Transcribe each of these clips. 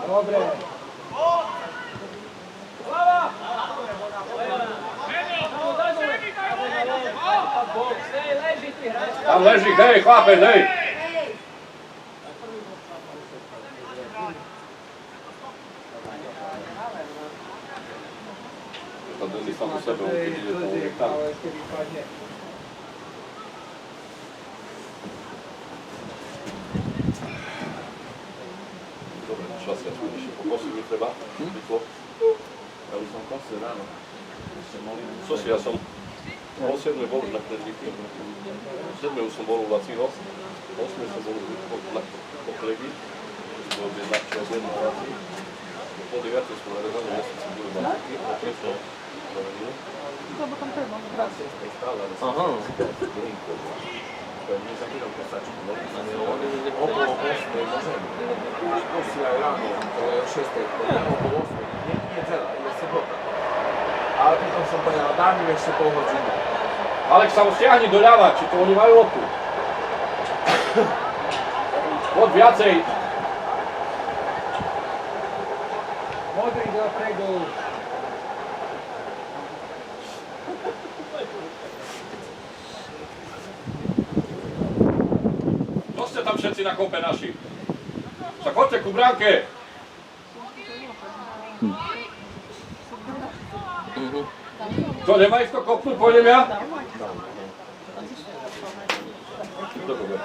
Dobre. Tam leží, hej, chlapec, hej. Tam Denis tam u sebe, keď ide to uvek tam. Dobre, švastiačku, ešte pokosiť mi treba, rýchlo. Ja už som kosil ráno. Co si, ja som o 7 bol na kredíky. O 7 už som bol u Laciho. O 8 som bol po klegi. Bol objednať, čo objednal Laci. Po 9 som narezal, že som boli balíky. Po 3 som zavedil. Lebo tam to je možno práci. Aha. Nie zapýtam postačku. Okolo 8 môžem. Už kosil aj ráno, to je o 6. Okolo 8. Nie celá, je sobota. Ale potom som povedal, dám im ešte pol hodinu. Alex, sa ho stiahni doľava, či to oni majú loptu. Poď viacej. Modrý dopredu. Čo ste tam všetci na kope naši? Sa chodte ku bránke. Čo, nemá ich to kopnúť, pôjdem ja? Kto kope?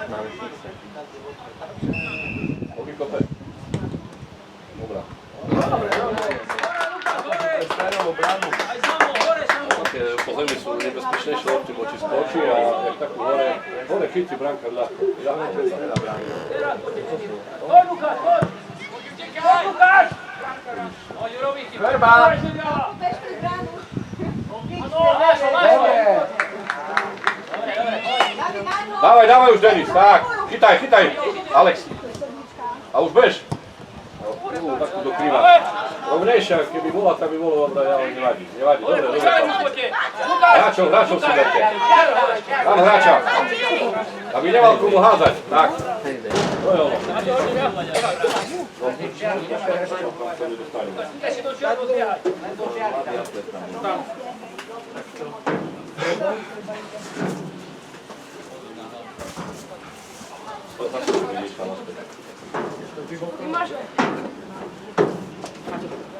Koľký kope? Dobrá. Po zemi sú nebezpečnejšie lopty voči skočí a jak takú hore chytí bránka ľahko. Poď, Lukáš, poď! Poď, Lukáš! Poď, Jurovi, ti Verba! Dávaj, dávaj už, Denis, tak, chytaj, Alex. A už bež. Takú dokrýva. Rovnejšia, keby bola, tak by bolo, ale nevadí, dobre. Hráčov si berte. Tam hráča. Aby nemal komu házať, tak. To je ono.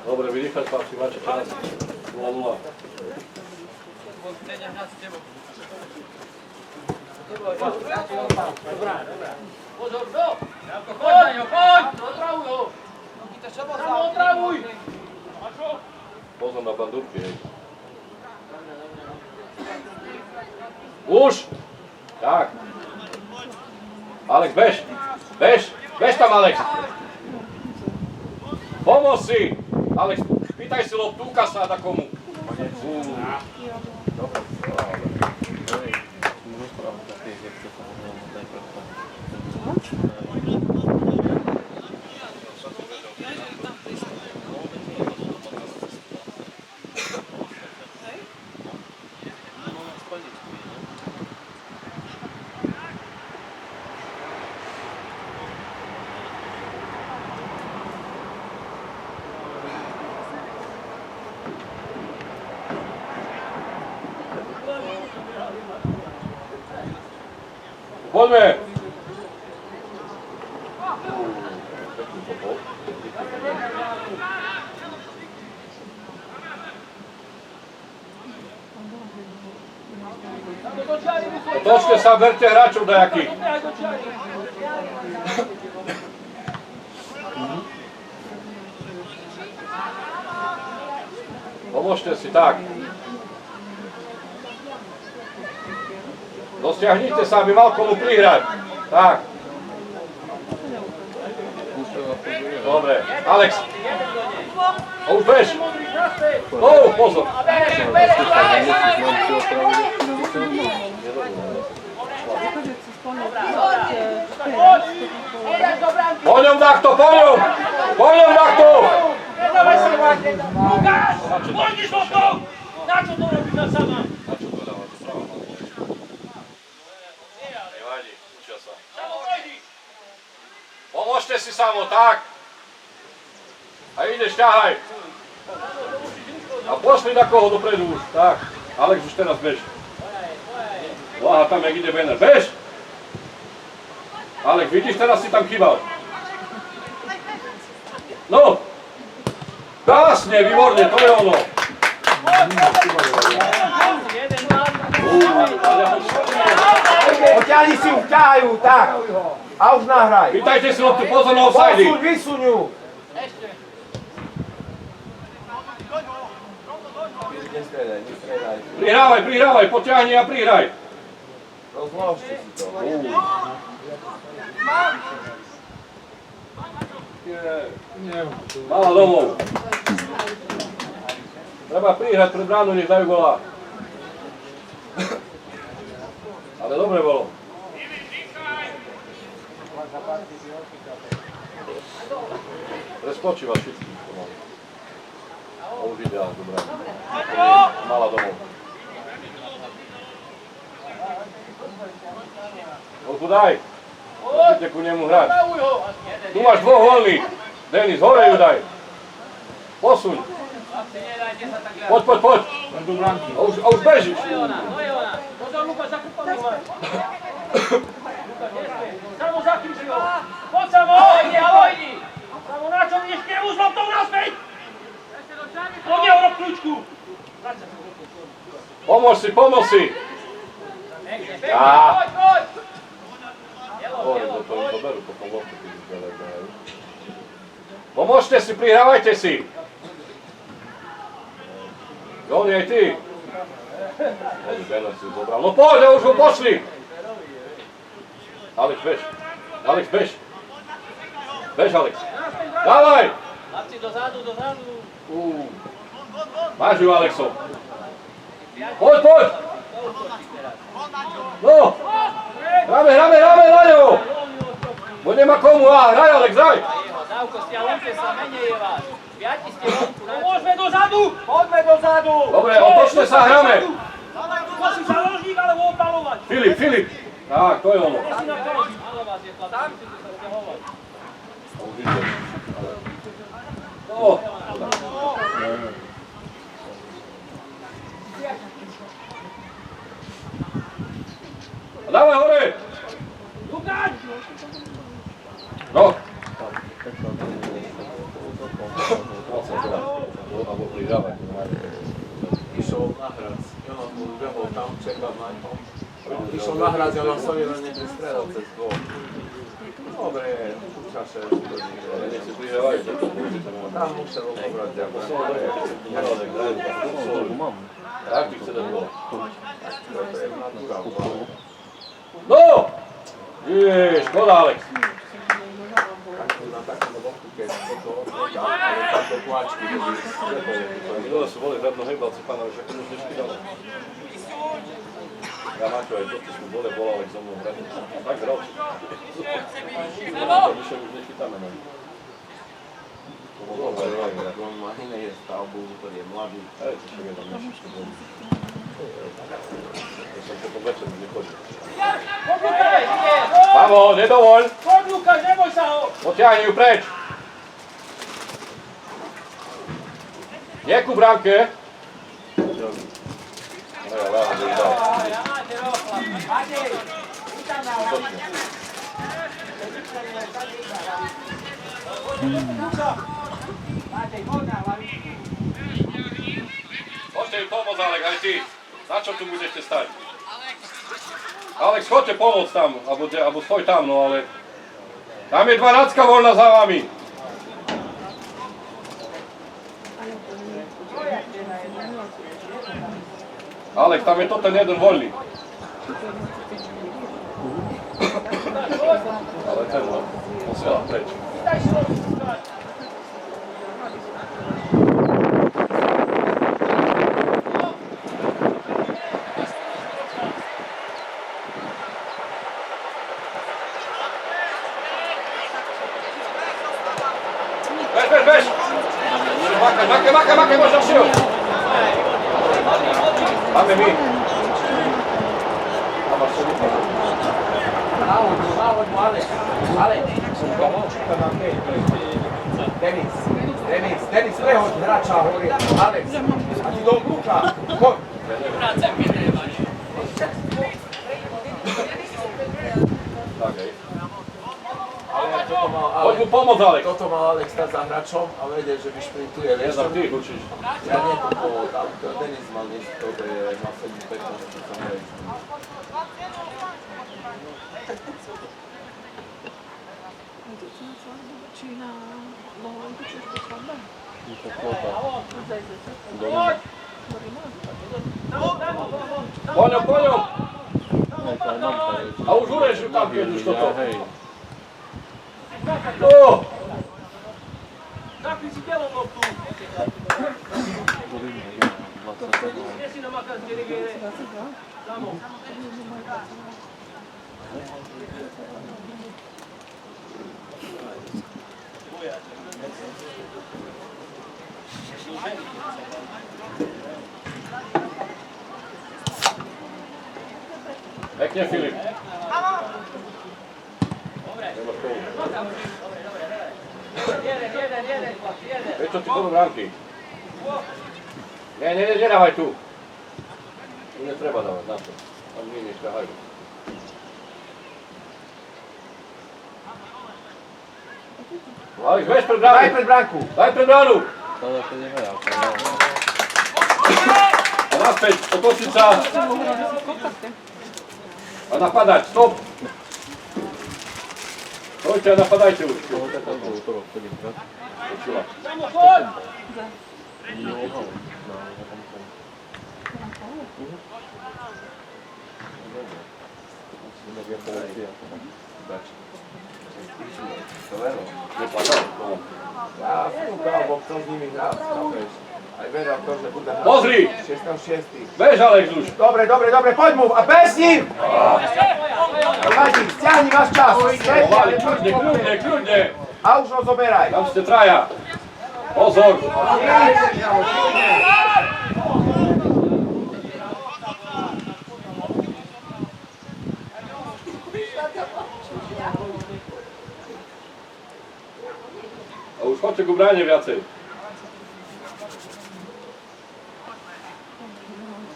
Dobre, vydýchať chlapci, máte čas. 0-0. Pozor, kto? Poď na ňo, poď! Otravuj ho! Tam otravuj! Pozor na bandúrky, hej. Už! Tak. Alex, bež tam, Alex. Pomôž si! Alex, pýtaj si loptu, ukáž sa takomu. Poďme! Otočte sa, berte hráčov dajakých. Pomôžte si, tak. Dostiahnite sa, aby mal komu prihrať. Tak. Dobre. Alex. Už bež. Pozor. Po ňom takto, po ňom takto. Lukáš, pôjdeš do toho! Na čo to robíš na sama? Nevadí, učia sa. Pomôžte si samo, tak. ideš, ťahaj. A pošli na koho dopredu už, tak. Alex už teraz bež. Láha tam, jak ide Benner. Bež! Alex, vidíš, teraz si tam chýbal. No! Krásne, výborne, to je ono. Potiahni si ju, ťahajú, tak. A už nahraj. Pýtajte si loptu, pozor na offside. Posuň, vysuň ju. Nestredaj, nestredaj. Prihrávaj, potiahni a prihraj. Rozložte si to. Mala domov. Treba prihrať pred bránu, nech dajú gola. Ale dobre bolo. Preskočíva všetkým pomaly. A už ide, ale dobrá. Mala domov. Volku daj. Poďte ku nemu hrať. Tu máš dvoch voľných. Denis, hore ju daj. Posuň. Poď. A už bežíš. Pozor, Lukáš, zakúpali ho. Samo zakýši ho. Poď samo, hojni. Samo na čo ideš kevu s loptou naspäť. Poď jeho rob kľúčku. Pomôž si. Poď. To berú potom loptu, keď už ďalej behajú. Pomôžte si, prihrávajte si. Joni, aj ty. Benner si ju zobral. No poď, už ho pošli. Alex, bež. Bež, Alex. Dávaj. Chlapci, dozadu. Máš ju, Alexo. Poď. No. Hráme na ňo. Bo nemá komu, hraj, Alex, hraj. Dávko, stiaľujte sa, menej je vás. Piati ste vonku. Pomôžme dozadu. Dobre, otočte sa, hráme. Musí sa ložník alebo opalovať. Filip. Tak, to je ono. Asi na koži. Ale vás je chlapci, musíte sa stiahovať. No. Dávaj hore. Lukáš! No. Išiel nahrať. Jonas mu behol tam, čekal na ňom. Išiel nahrať, Jonas sa len neprestredal cez gól. Dobre, čaše. Nech si prihrávajú. Tam musel obrať. Tak by chce dať gól. No! Škoda, Alex. Na takúto loptu, keď toto odvedal, ale táto kváčky, Minule sú boli hradno hejbalci, pánovi, však už nešpídalo. Ja Maťo, aj toto sme boli, bol Alex so mnou hradno. Tak hral. Vyššie už nechytáme na ňu. on má iné stavbu, ktorý je mladý. Hej, to však je tam nešičko boli. To som potom večer nechodil. Poď Lukáš, ide! Pavo, nedovoľ! Poď Lukáš, neboj sa ho! Potiahni ju preč! Nie ku bránke. Poďte mi pomôcť, Alek, aj ty. Na čo tu budete stať? Alex, choďte pomôcť tam, alebo stoj tam, no ale... Tam je 12 voľná za vami. Alek, tam je to ten jeden voľný. Ale ten posiela preč. Bež! Makaj, možno šiel! Máme my. Návod mu, Alek. Denis. Denis, prehoď hráča hore. Alex, a ty do Luka. Poď. Tak, hej. Ale toto mal Poď mu pomôcť, Alex. Toto mal Alex stať za hráčom a vedieť, že vyšprintuje. Ja tam ty učíš. Ja nie to bolo tam, Denis mal niečo, to je na 7-15, čo tam je. Či na Lohovenku, či už po svadbe? Poďom, poďom! A už ureš tam, keď už toto. No! Nakli si telom loptu. Nie si namakal z dirigere. Samo. Pekne, Filip. Prečo ti budú bránky? Nie, nedávaj tu. Tu netreba dávať, na to. Tam nie nešťahajú. Alex, bež pred bránu. Daj pred bránku. Daj pred bránu. A naspäť, otočiť sa. A napadať, stop. Poďte a napadajte už. Počula. Samo, poď! Nepadal. Ja fúkal, bo chcel s nimi hrať, chápeš. Aj vedel to, že bude hrať. Pozri! 6-6. Bež, Alex, už. Dobre, poď mu a bez ním! Nevadí, stiahni váš čas. Povali, kľudne. A už ho zoberaj. Tam ste traja. Pozor. A už chodte ku bráne viacej.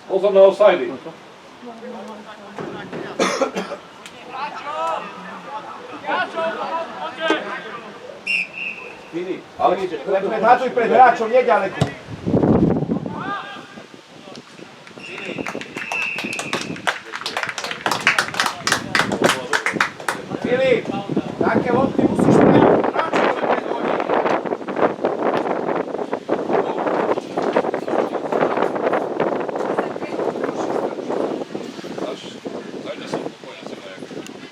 Pozor na offside. Filip, hatuj pred hráčom, neďaleko.